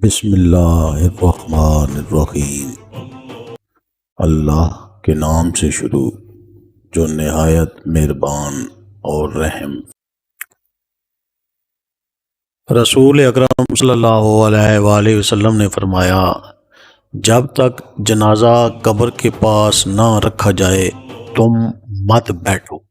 बिस्मिल्लाहिर्रहमानिर्रहीम। अल्लाह के नाम से शुरू जो निहायत मेहरबान और रहम। रसूल अकरम सल्लल्लाहु अलैहि वसल्लम ने फरमाया, जब तक जनाजा कब्र के पास ना रखा जाए तुम मत बैठो।